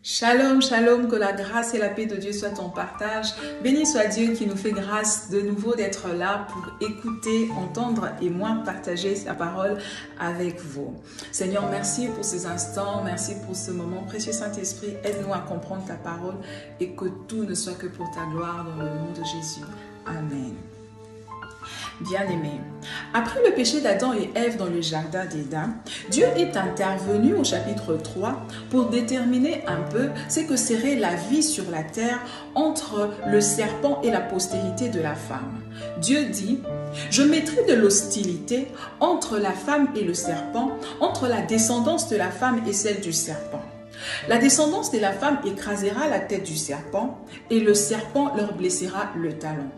Shalom, shalom, que la grâce et la paix de Dieu soient en partage. Béni soit Dieu qui nous fait grâce de nouveau d'être là pour écouter, entendre et moi partager sa parole avec vous. Seigneur, merci pour ces instants, merci pour ce moment. Précieux Saint-Esprit, aide-nous à comprendre ta parole et que tout ne soit que pour ta gloire dans le nom de Jésus. Amen. Bien-aimés, après le péché d'Adam et Ève dans le jardin d'Éden, Dieu est intervenu au chapitre 3 pour déterminer un peu ce que serait la vie sur la terre entre le serpent et la postérité de la femme. Dieu dit, « Je mettrai de l'hostilité entre la femme et le serpent, entre la descendance de la femme et celle du serpent. La descendance de la femme écrasera la tête du serpent et le serpent leur blessera le talon. »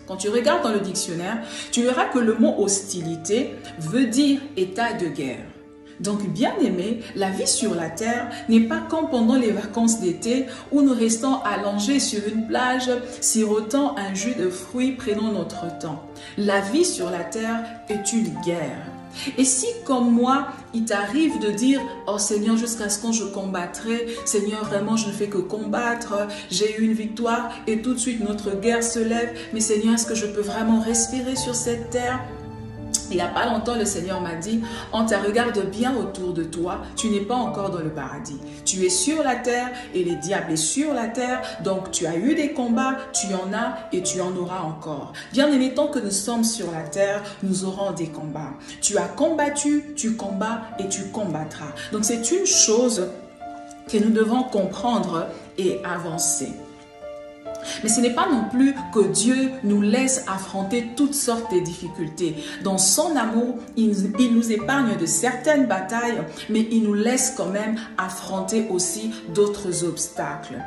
Quand tu regardes dans le dictionnaire, tu verras que le mot hostilité veut dire état de guerre. Donc, bien aimé, la vie sur la terre n'est pas comme pendant les vacances d'été où nous restons allongés sur une plage, sirotant un jus de fruits, prenant notre temps. La vie sur la terre est une guerre. Et si, comme moi, il t'arrive de dire « Oh Seigneur, jusqu'à ce quand je combattrai, Seigneur, vraiment, je ne fais que combattre, j'ai eu une victoire et tout de suite notre guerre se lève, mais Seigneur, est-ce que je peux vraiment respirer sur cette terre ?» Il n'y a pas longtemps, le Seigneur m'a dit, on te regarde bien autour de toi, tu n'es pas encore dans le paradis. Tu es sur la terre et le diable est sur la terre, donc tu as eu des combats, tu en as et tu en auras encore. Bien aimé, tant que nous sommes sur la terre, nous aurons des combats. Tu as combattu, tu combats et tu combattras. Donc c'est une chose que nous devons comprendre et avancer. Mais ce n'est pas non plus que Dieu nous laisse affronter toutes sortes de difficultés. Dans son amour, il nous épargne de certaines batailles, mais il nous laisse quand même affronter aussi d'autres obstacles.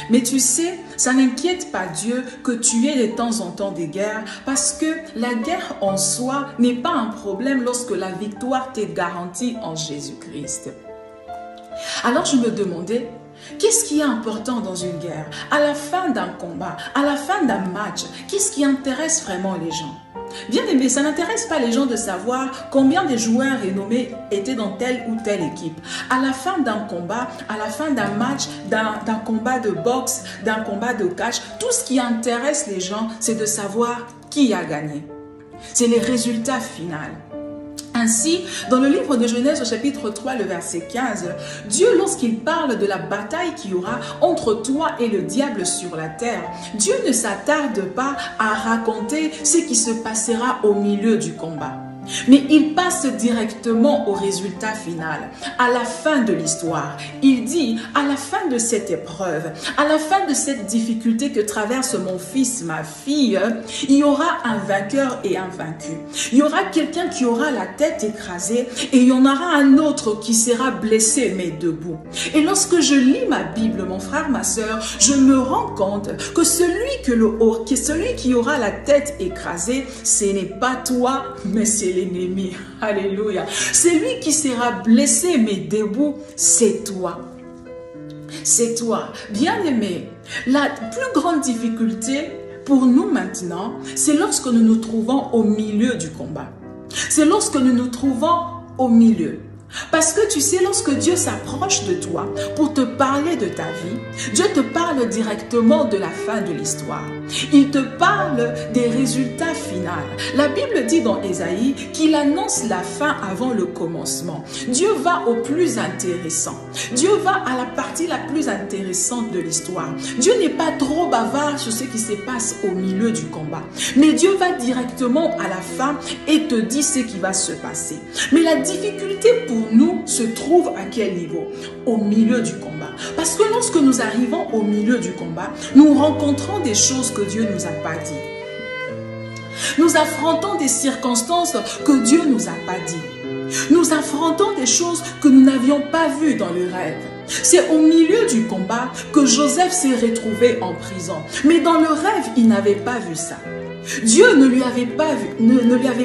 Mais tu sais, ça n'inquiète pas Dieu que tu aies de temps en temps des guerres, parce que la guerre en soi n'est pas un problème lorsque la victoire t'est garantie en Jésus-Christ. Alors je me demandais, qu'est-ce qui est important dans une guerre? À la fin d'un combat, à la fin d'un match, qu'est-ce qui intéresse vraiment les gens? Bien aimé, ça n'intéresse pas les gens de savoir combien de joueurs renommés étaient dans telle ou telle équipe. À la fin d'un combat, à la fin d'un match, d'un combat de boxe, d'un combat de catch, tout ce qui intéresse les gens, c'est de savoir qui a gagné. C'est les résultats finaux. Ainsi, dans le livre de Genèse au chapitre 3, le verset 15, Dieu, lorsqu'il parle de la bataille qu'il y aura entre toi et le diable sur la terre, Dieu ne s'attarde pas à raconter ce qui se passera au milieu du combat. Mais il passe directement au résultat final, à la fin de l'histoire. Il dit, à la fin de cette épreuve, à la fin de cette difficulté que traverse mon fils, ma fille, il y aura un vainqueur et un vaincu. Il y aura quelqu'un qui aura la tête écrasée et il y en aura un autre qui sera blessé mais debout. Et lorsque je lis ma Bible, mon frère, ma soeur, je me rends compte que celui qui aura la tête écrasée, ce n'est pas toi, mais c'est l'ennemi. Alléluia. Celui qui sera blessé mais debout, c'est toi. C'est toi. Bien-aimé, la plus grande difficulté pour nous maintenant, c'est lorsque nous nous trouvons au milieu du combat. C'est lorsque nous nous trouvons au milieu. Parce que tu sais, lorsque Dieu s'approche de toi pour te parler de ta vie, Dieu te parle directement de la fin de l'histoire. Il te parle des résultats finaux. La Bible dit dans Ésaïe qu'il annonce la fin avant le commencement. Dieu va au plus intéressant. Dieu va à la partie la plus intéressante de l'histoire. Dieu n'est pas trop bavard sur ce qui se passe au milieu du combat. Mais Dieu va directement à la fin et te dit ce qui va se passer. Mais la difficulté pour nous se trouve à quel niveau? Au milieu du combat. Parce que lorsque nous arrivons au milieu du combat, nous rencontrons des choses que Dieu ne nous a pas dit. Nous affrontons des circonstances que Dieu ne nous a pas dit. Nous affrontons des choses que nous n'avions pas vues dans le rêve. C'est au milieu du combat que Joseph s'est retrouvé en prison. Mais dans le rêve, il n'avait pas vu ça. Dieu ne lui avait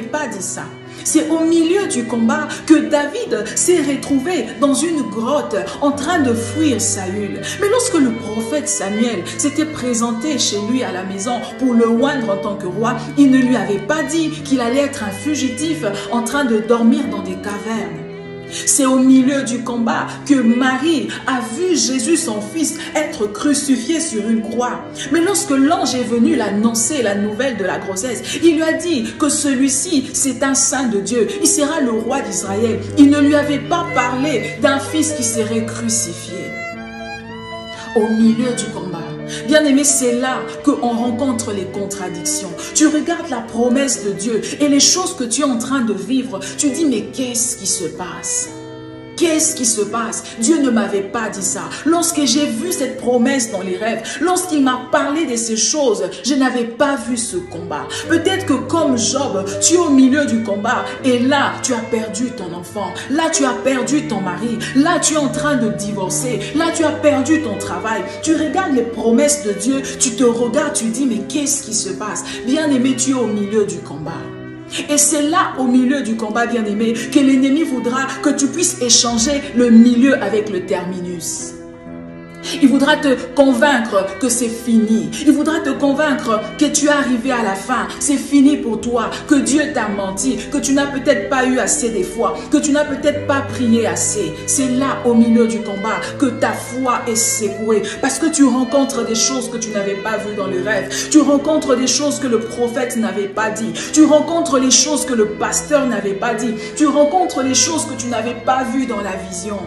pas dit ça. C'est au milieu du combat que David s'est retrouvé dans une grotte en train de fuir Saül. Mais lorsque le prophète Samuel s'était présenté chez lui à la maison pour le oindre en tant que roi, il ne lui avait pas dit qu'il allait être un fugitif en train de dormir dans des cavernes. C'est au milieu du combat que Marie a vu Jésus, son fils, être crucifié sur une croix. Mais lorsque l'ange est venu l'annoncer la nouvelle de la grossesse, il lui a dit que celui-ci, c'est un saint de Dieu. Il sera le roi d'Israël. Il ne lui avait pas parlé d'un fils qui serait crucifié. Au milieu du combat. Bien-aimé, c'est là qu'on rencontre les contradictions. Tu regardes la promesse de Dieu et les choses que tu es en train de vivre. Tu dis, mais qu'est-ce qui se passe? Qu'est-ce qui se passe? Dieu ne m'avait pas dit ça. Lorsque j'ai vu cette promesse dans les rêves, lorsqu'il m'a parlé de ces choses, je n'avais pas vu ce combat. Peut-être que comme Job, tu es au milieu du combat et là, tu as perdu ton enfant. Là, tu as perdu ton mari. Là, tu es en train de divorcer. Là, tu as perdu ton travail. Tu regardes les promesses de Dieu, tu te regardes, tu dis, mais qu'est-ce qui se passe? Bien-aimé, tu es au milieu du combat. Et c'est là, au milieu du combat, bien-aimé, que l'ennemi voudra que tu puisses échanger le milieu avec le terminus. Il voudra te convaincre que c'est fini. Il voudra te convaincre que tu es arrivé à la fin. C'est fini pour toi, que Dieu t'a menti, que tu n'as peut-être pas eu assez de foi, que tu n'as peut-être pas prié assez. C'est là, au milieu du combat, que ta foi est secouée. Parce que tu rencontres des choses que tu n'avais pas vues dans le rêve. Tu rencontres des choses que le prophète n'avait pas dit. Tu rencontres les choses que le pasteur n'avait pas dit. Tu rencontres les choses que tu n'avais pas vues dans la vision.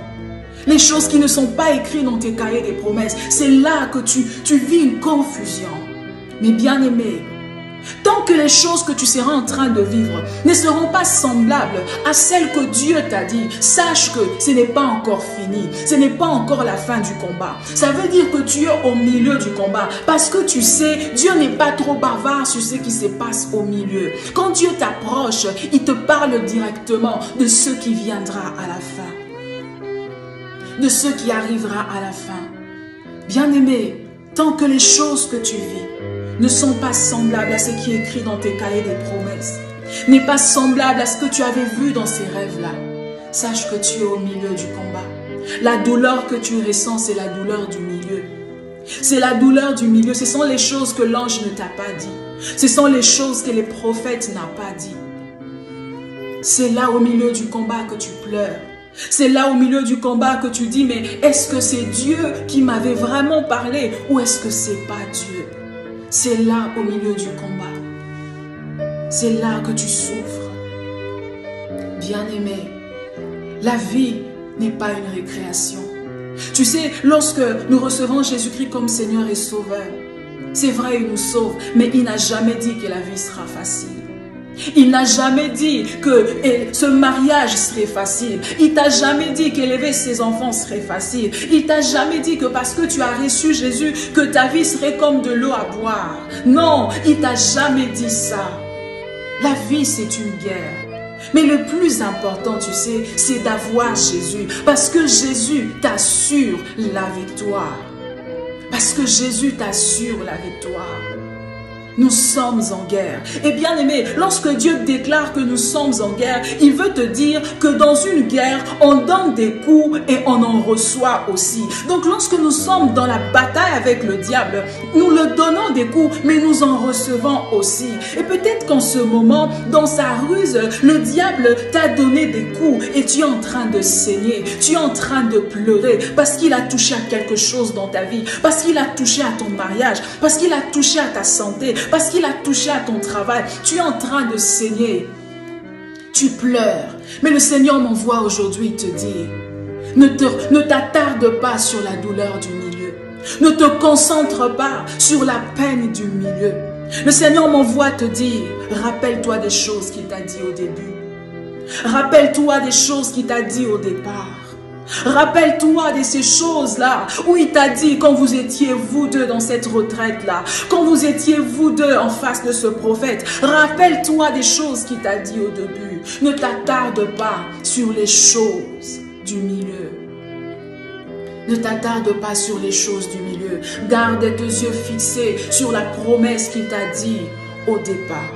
Les choses qui ne sont pas écrites dans tes cahiers des promesses. C'est là que tu vis une confusion. Mais bien aimé, tant que les choses que tu seras en train de vivre ne seront pas semblables à celles que Dieu t'a dit, sache que ce n'est pas encore fini. Ce n'est pas encore la fin du combat. Ça veut dire que tu es au milieu du combat. Parce que tu sais, Dieu n'est pas trop bavard sur ce qui se passe au milieu. Quand Dieu t'approche, il te parle directement de ce qui viendra à la fin. De ce qui arrivera à la fin. Bien-aimé, tant que les choses que tu vis ne sont pas semblables à ce qui est écrit dans tes cahiers des promesses, n'est pas semblable à ce que tu avais vu dans ces rêves-là, sache que tu es au milieu du combat. La douleur que tu ressens, c'est la douleur du milieu. C'est la douleur du milieu. Ce sont les choses que l'ange ne t'a pas dit. Ce sont les choses que les prophètes n'ont pas dit. C'est là au milieu du combat que tu pleures. C'est là au milieu du combat que tu dis, mais est-ce que c'est Dieu qui m'avait vraiment parlé ou est-ce que c'est pas Dieu? C'est là au milieu du combat. C'est là que tu souffres. Bien-aimé, la vie n'est pas une récréation. Tu sais, lorsque nous recevons Jésus-Christ comme Seigneur et Sauveur, c'est vrai, il nous sauve, mais il n'a jamais dit que la vie sera facile. Il n'a jamais dit que ce mariage serait facile. Il t'a jamais dit qu'élever ses enfants serait facile. Il t'a jamais dit que parce que tu as reçu Jésus, que ta vie serait comme de l'eau à boire. Non, il t'a jamais dit ça. La vie, c'est une guerre. Mais le plus important, tu sais, c'est d'avoir Jésus. Parce que Jésus t'assure la victoire. Parce que Jésus t'assure la victoire. Nous sommes en guerre. Et bien aimé, lorsque Dieu déclare que nous sommes en guerre, il veut te dire que dans une guerre, on donne des coups et on en reçoit aussi. Donc lorsque nous sommes dans la bataille avec le diable, nous le donnons des coups, mais nous en recevons aussi. Et peut-être qu'en ce moment, dans sa ruse, le diable t'a donné des coups et tu es en train de saigner, tu es en train de pleurer parce qu'il a touché à quelque chose dans ta vie, parce qu'il a touché à ton mariage, parce qu'il a touché à ta santé, parce qu'il a touché à ton travail. Tu es en train de saigner. Tu pleures. Mais le Seigneur m'envoie aujourd'hui te dire, ne t'attarde pas sur la douleur du milieu. Ne te concentre pas sur la peine du milieu. Le Seigneur m'envoie te dire, rappelle-toi des choses qu'il t'a dit au début. Rappelle-toi des choses qu'il t'a dit au départ. Rappelle-toi de ces choses-là où il t'a dit quand vous étiez vous deux dans cette retraite-là, quand vous étiez vous deux en face de ce prophète. Rappelle-toi des choses qu'il t'a dit au début. Ne t'attarde pas sur les choses du milieu. Ne t'attarde pas sur les choses du milieu. Garde tes yeux fixés sur la promesse qu'il t'a dit au départ.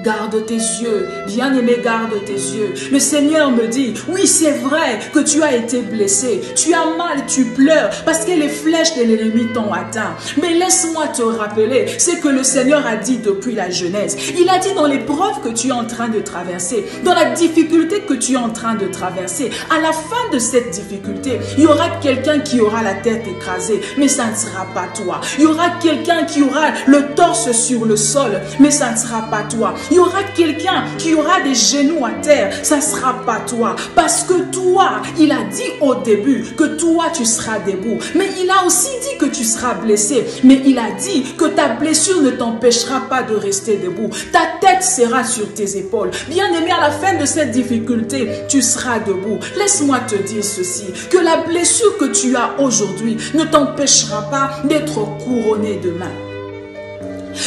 garde tes yeux. Bien-aimé, garde tes yeux. Le Seigneur me dit, oui, c'est vrai que tu as été blessé. Tu as mal, tu pleures parce que les flèches de l'ennemi t'ont atteint. Mais laisse-moi te rappeler ce que le Seigneur a dit depuis la Genèse. Il a dit dans l'épreuve que tu es en train de traverser, dans la difficulté que tu es en train de traverser, à la fin de cette difficulté, il y aura quelqu'un qui aura la tête écrasée, mais ça ne sera pas toi. Il y aura quelqu'un qui aura le torse sur le sol, mais ça ne sera pas toi. Il y aura quelqu'un qui aura des genoux à terre, ça ne sera pas toi. Parce que toi, il a dit au début que toi tu seras debout, mais il a aussi dit que tu seras blessé, mais il a dit que ta blessure ne t'empêchera pas de rester debout. Ta tête sera sur tes épaules. Bien-aimé, à la fin de cette difficulté, tu seras debout. Laisse-moi te dire ceci, que la blessure que tu as aujourd'hui ne t'empêchera pas d'être couronné demain.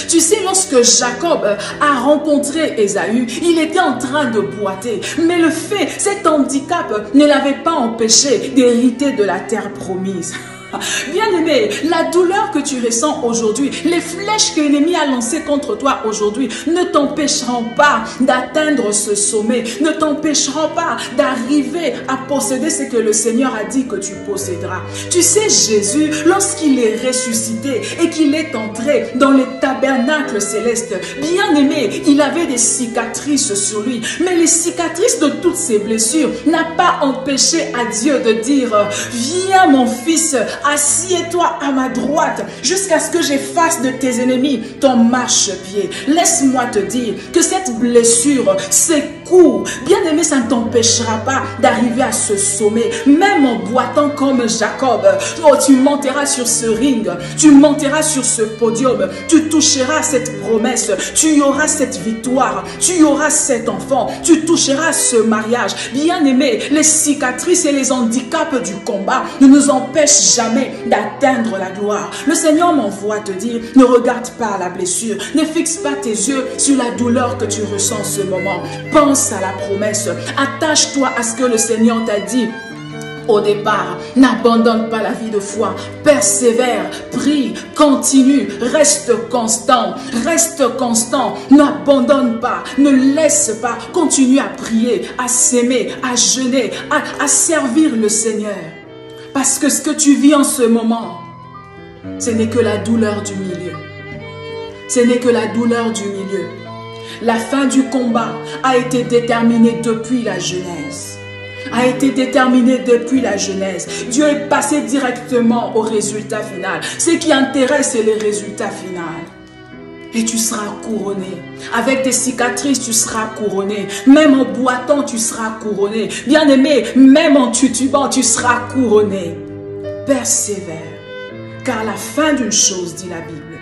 Tu sais, lorsque Jacob a rencontré Ésaü, il était en train de boiter. Mais le fait, cet handicap ne l'avait pas empêché d'hériter de la terre promise. Bien-aimé, la douleur que tu ressens aujourd'hui, les flèches que l'ennemi a lancées contre toi aujourd'hui ne t'empêcheront pas d'atteindre ce sommet, ne t'empêcheront pas d'arriver à posséder ce que le Seigneur a dit que tu posséderas. Tu sais, Jésus, lorsqu'il est ressuscité et qu'il est entré dans le tabernacle céleste, bien-aimé, il avait des cicatrices sur lui, mais les cicatrices de toutes ces blessures n'ont pas empêché à Dieu de dire, viens mon fils, assieds-toi à ma droite jusqu'à ce que j'efface de tes ennemis ton marchepied. Laisse-moi te dire que cette blessure, ces coups, bien aimé, ça ne t'empêchera pas d'arriver à ce sommet. Même en boitant comme Jacob, oh, tu monteras sur ce ring, tu monteras sur ce podium, tu toucheras cette promesse, tu auras cette victoire, tu auras cet enfant, tu toucheras ce mariage. Bien aimé, les cicatrices et les handicaps du combat ne nous empêchent jamais d'atteindre la gloire. Le Seigneur m'envoie te dire, ne regarde pas la blessure, ne fixe pas tes yeux sur la douleur que tu ressens en ce moment. Pense à la promesse, attache-toi à ce que le Seigneur t'a dit au départ. N'abandonne pas la vie de foi, persévère, prie, continue, reste constant, n'abandonne pas, ne laisse pas, continue à prier, à s'aimer, à jeûner, à servir le Seigneur. Parce que ce que tu vis en ce moment, ce n'est que la douleur du milieu. Ce n'est que la douleur du milieu. La fin du combat a été déterminée depuis la Genèse. Dieu est passé directement au résultat final. Ce qui intéresse, c'est le résultat final. Et tu seras couronné. Avec tes cicatrices, tu seras couronné. Même en boitant, tu seras couronné. Bien-aimé, même en titubant, tu seras couronné. Persévère. Car la fin d'une chose, dit la Bible,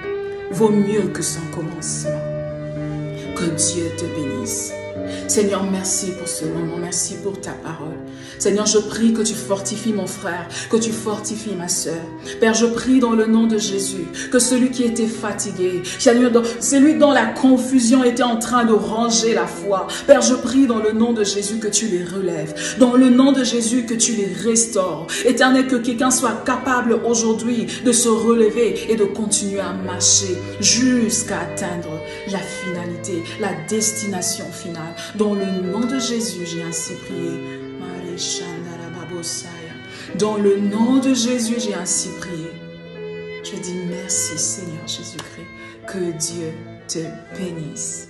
vaut mieux que son commencement. Que Dieu te bénisse. Seigneur, merci pour ce moment, merci pour ta parole. Seigneur, je prie que tu fortifies mon frère, que tu fortifies ma soeur. Père, je prie dans le nom de Jésus, que celui qui était fatigué, celui dont la confusion était en train de ranger la foi, Père, je prie dans le nom de Jésus que tu les relèves, dans le nom de Jésus que tu les restaures. Éternel, que quelqu'un soit capable aujourd'hui de se relever et de continuer à marcher jusqu'à atteindre la finalité, la destination finale. Dans le nom de Jésus, j'ai ainsi prié. Dans le nom de Jésus, j'ai ainsi prié. Je dis merci Seigneur Jésus-Christ. Que Dieu te bénisse.